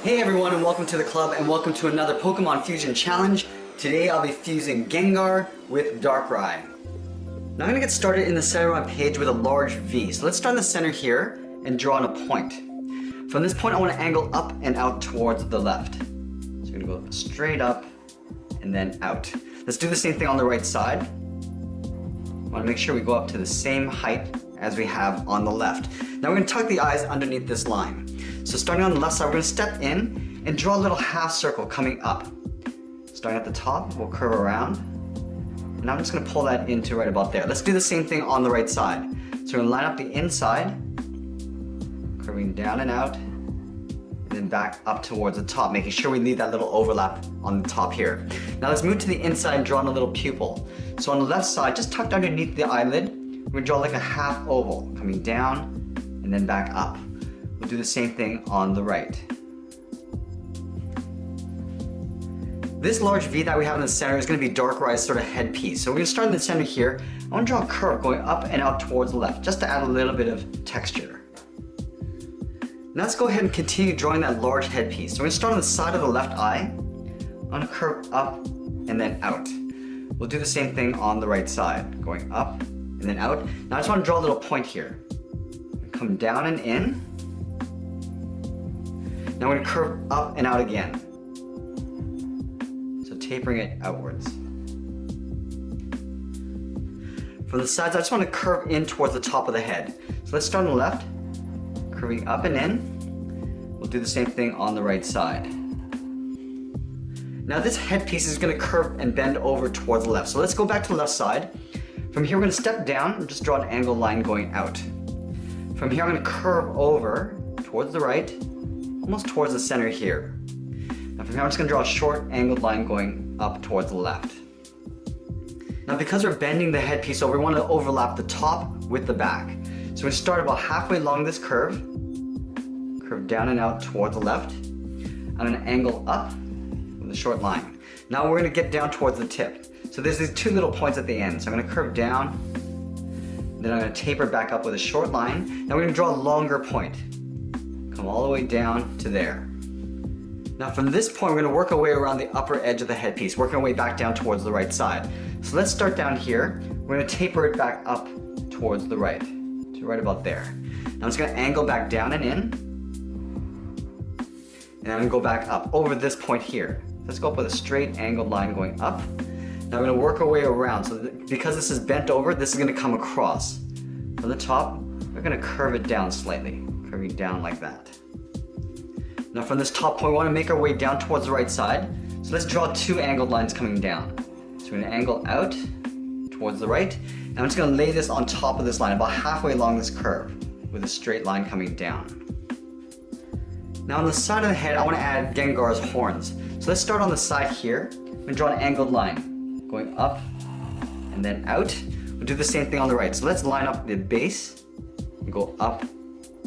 Hey everyone, and welcome to the club, and welcome to another Pokemon Fusion Challenge. Today I'll be fusing Gengar with Darkrai. Now I'm going to get started in the center of my page with a large V. So let's start in the center here and draw on a point. From this point I want to angle up and out towards the left. So I'm going to go straight up and then out. Let's do the same thing on the right side. I want to make sure we go up to the same height as we have on the left. Now we're going to tuck the eyes underneath this line. So starting on the left side, we're going to step in and draw a little half circle coming up. Starting at the top, we'll curve around. And I'm just going to pull that into right about there. Let's do the same thing on the right side. So we're going to line up the inside, curving down and out, and then back up towards the top, making sure we leave that little overlap on the top here. Now let's move to the inside and draw in a little pupil. So on the left side, just tucked underneath the eyelid, we're going to draw like a half oval, coming down and then back up. We'll do the same thing on the right. This large V that we have in the center is going to be Darkrai's sort of headpiece. So we're going to start in the center here. I want to draw a curve going up and out towards the left, just to add a little bit of texture. Now let's go ahead and continue drawing that large headpiece. So we're going to start on the side of the left eye. I'm going to curve up and then out. We'll do the same thing on the right side, going up and then out. Now I just want to draw a little point here. Come down and in. Now we're going to curve up and out again. So tapering it outwards. From the sides, I just want to curve in towards the top of the head. So let's start on the left, curving up and in. We'll do the same thing on the right side. Now this headpiece is going to curve and bend over towards the left. So let's go back to the left side. From here we're going to step down and just draw an angled line going out. From here I'm going to curve over towards the right, almost towards the center here. Now from here I'm just going to draw a short angled line going up towards the left. Now because we're bending the headpiece over, we want to overlap the top with the back. So we start about halfway along this curve, curve down and out towards the left. I'm going to angle up with a short line. Now we're going to get down towards the tip. So there's these two little points at the end. So I'm going to curve down, then I'm going to taper back up with a short line. Now we're going to draw a longer point. Come all the way down to there. Now from this point, we're going to work our way around the upper edge of the headpiece, working our way back down towards the right side. So let's start down here. We're going to taper it back up towards the right, to right about there. Now I'm just going to angle back down and in. And I'm going to go back up over this point here. Let's go up with a straight angled line going up. Now we're going to work our way around. So because this is bent over, this is going to come across. From the top, we're going to curve it down slightly. Curving down like that. Now from this top point, we want to make our way down towards the right side. So let's draw two angled lines coming down. So we're going to angle out towards the right. And I'm just going to lay this on top of this line, about halfway along this curve, with a straight line coming down. Now on the side of the head, I want to add Gengar's horns. So let's start on the side here. I'm going to draw an angled line, going up and then out. We'll do the same thing on the right. So let's line up the base and go up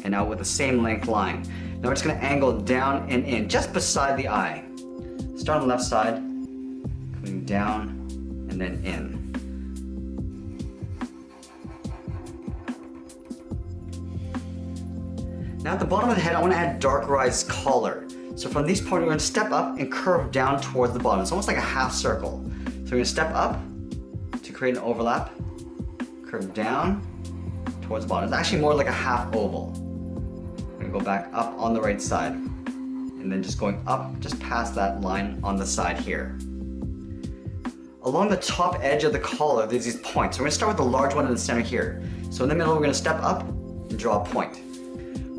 and out with the same length line. Now we're just going to angle down and in, just beside the eye. Start on the left side, coming down and then in. Now at the bottom of the head, I want to add Darkrai's collar. So from these points, we're going to step up and curve down towards the bottom. It's almost like a half circle. So we're going to step up to create an overlap, curve down towards the bottom. It's actually more like a half oval. We're going to go back up on the right side, and then just going up just past that line on the side here. Along the top edge of the collar, there's these points. So we're going to start with the large one in the center here. So in the middle, we're going to step up and draw a point.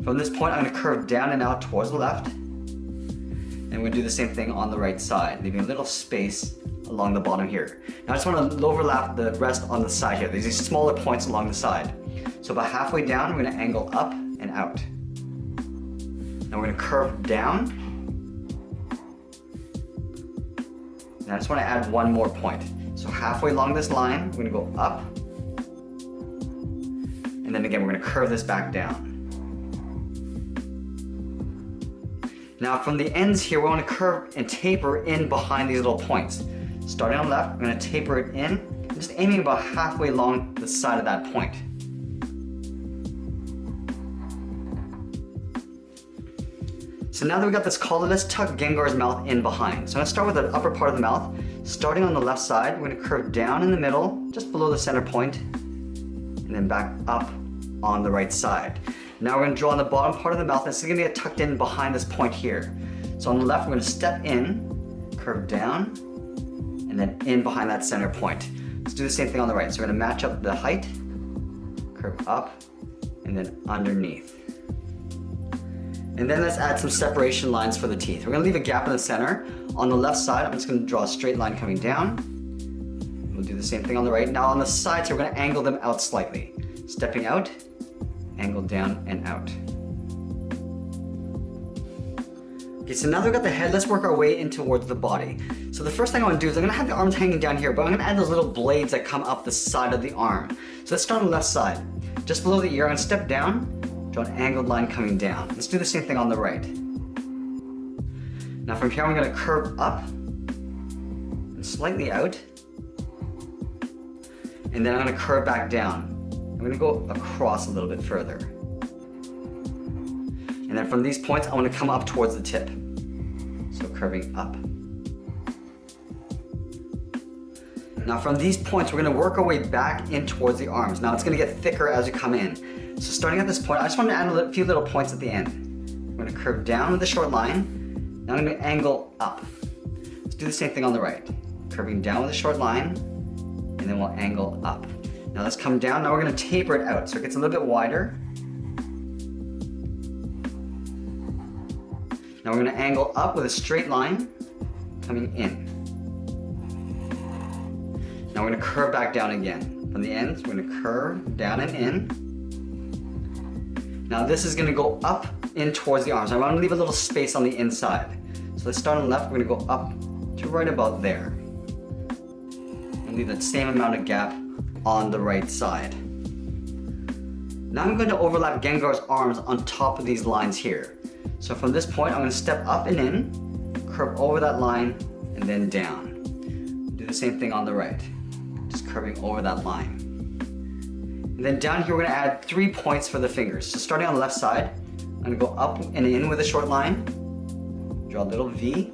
From this point, I'm going to curve down and out towards the left. And we're going to do the same thing on the right side, leaving a little space along the bottom here. Now I just want to overlap the rest on the side here. There's these smaller points along the side. So about halfway down, we're going to angle up and out. Now we're going to curve down. And I just want to add one more point. So halfway along this line, we're going to go up. And then again, we're going to curve this back down. Now from the ends here, we want to curve and taper in behind these little points. Starting on the left, I'm going to taper it in, just aiming about halfway along the side of that point. So now that we got this collar, let's tuck Gengar's mouth in behind. So I'm gonna start with the upper part of the mouth. Starting on the left side, we're gonna curve down in the middle, just below the center point, and then back up on the right side. Now we're gonna draw on the bottom part of the mouth. This is gonna get tucked in behind this point here. So on the left, we're gonna step in, curve down, and then in behind that center point. Let's do the same thing on the right. So we're gonna match up the height, curve up, and then underneath. And then let's add some separation lines for the teeth. We're gonna leave a gap in the center. On the left side, I'm just gonna draw a straight line coming down. We'll do the same thing on the right. Now on the sides, we're gonna angle them out slightly. Stepping out, angle down and out. Okay, so now that we've got the head, let's work our way in towards the body. So the first thing I want to do is I'm going to have the arms hanging down here, but I'm going to add those little blades that come up the side of the arm. So let's start on the left side. Just below the ear, I'm going to step down, draw an angled line coming down. Let's do the same thing on the right. Now from here, I'm going to curve up and slightly out. And then I'm going to curve back down. I'm going to go across a little bit further. And then from these points, I want to come up towards the tip. So curving up. Now from these points, we're going to work our way back in towards the arms. Now it's going to get thicker as we come in. So starting at this point, I just want to add a few little points at the end. I'm going to curve down with a short line. Now I'm going to angle up. Let's do the same thing on the right. Curving down with a short line, and then we'll angle up. Now let's come down. Now we're going to taper it out so it gets a little bit wider. Now we're going to angle up with a straight line coming in. Now we're going to curve back down again. From the ends, we're going to curve down and in. Now this is going to go up in towards the arms. I want to leave a little space on the inside. So let's start on the left. We're going to go up to right about there. And leave that same amount of gap on the right side. Now I'm going to overlap Gengar's arms on top of these lines here. So from this point, I'm going to step up and in, curve over that line, and then down. Do the same thing on the right, just curving over that line. And then down here, we're going to add 3 points for the fingers. So starting on the left side, I'm going to go up and in with a short line, draw a little V,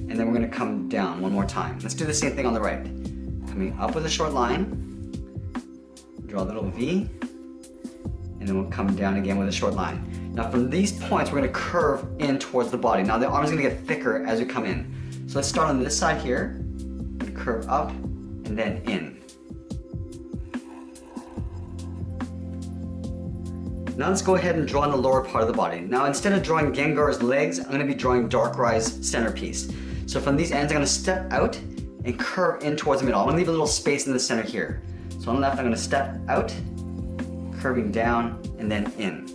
and then we're going to come down one more time. Let's do the same thing on the right. Coming up with a short line, draw a little V, and then we'll come down again with a short line. Now from these points, we're going to curve in towards the body. Now the arm is going to get thicker as we come in. So let's start on this side here, and curve up, and then in. Now let's go ahead and draw on the lower part of the body. Now instead of drawing Gengar's legs, I'm going to be drawing Darkrai's centerpiece. So from these ends, I'm going to step out and curve in towards the middle. I'm going to leave a little space in the center here. So on the left, I'm going to step out, curving down, and then in.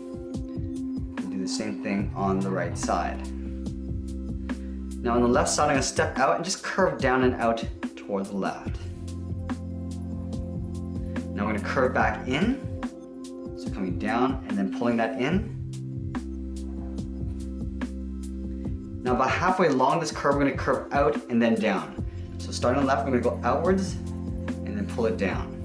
Do the same thing on the right side. Now on the left side, I'm going to step out and just curve down and out toward the left. Now we're going to curve back in. So coming down and then pulling that in. Now about halfway along this curve, we're going to curve out and then down. So starting on the left, we're going to go outwards and then pull it down.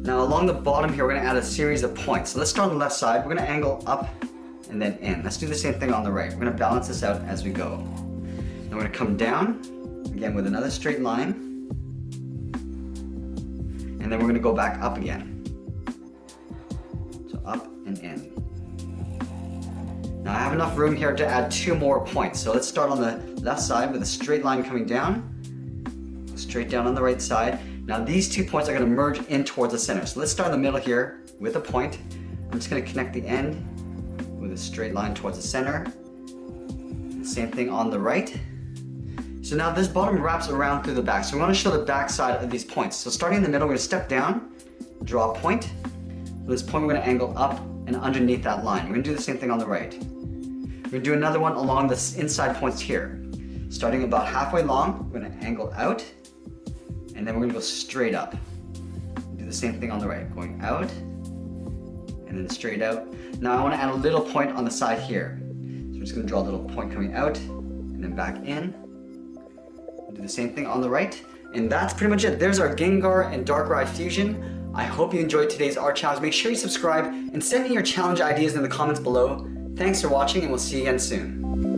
Now along the bottom here, we're going to add a series of points. So let's start on the left side. We're going to angle up and then in. Let's do the same thing on the right. We're going to balance this out as we go. Now we're going to come down, again with another straight line. And then we're going to go back up again. So up and in. Now I have enough room here to add 2 more points. So let's start on the left side with a straight line coming down. Straight down on the right side. Now these 2 points are going to merge in towards the center. So let's start in the middle here with a point. I'm just going to connect the end with a straight line towards the center. Same thing on the right. So now this bottom wraps around through the back. So we want to show the back side of these points. So starting in the middle, we're going to step down, draw a point. With this point, we're going to angle up and underneath that line. We're going to do the same thing on the right. We're going to do another one along the inside points here. Starting about halfway long, we're going to angle out, and then we're going to go straight up. Do the same thing on the right, going out, and then straight out. Now I want to add a little point on the side here. So we're just going to draw a little point coming out, and then back in. Do the same thing on the right, and that's pretty much it. There's our Gengar and Darkrai fusion. I hope you enjoyed today's art challenge. Make sure you subscribe and send me your challenge ideas in the comments below. Thanks for watching, and we'll see you again soon.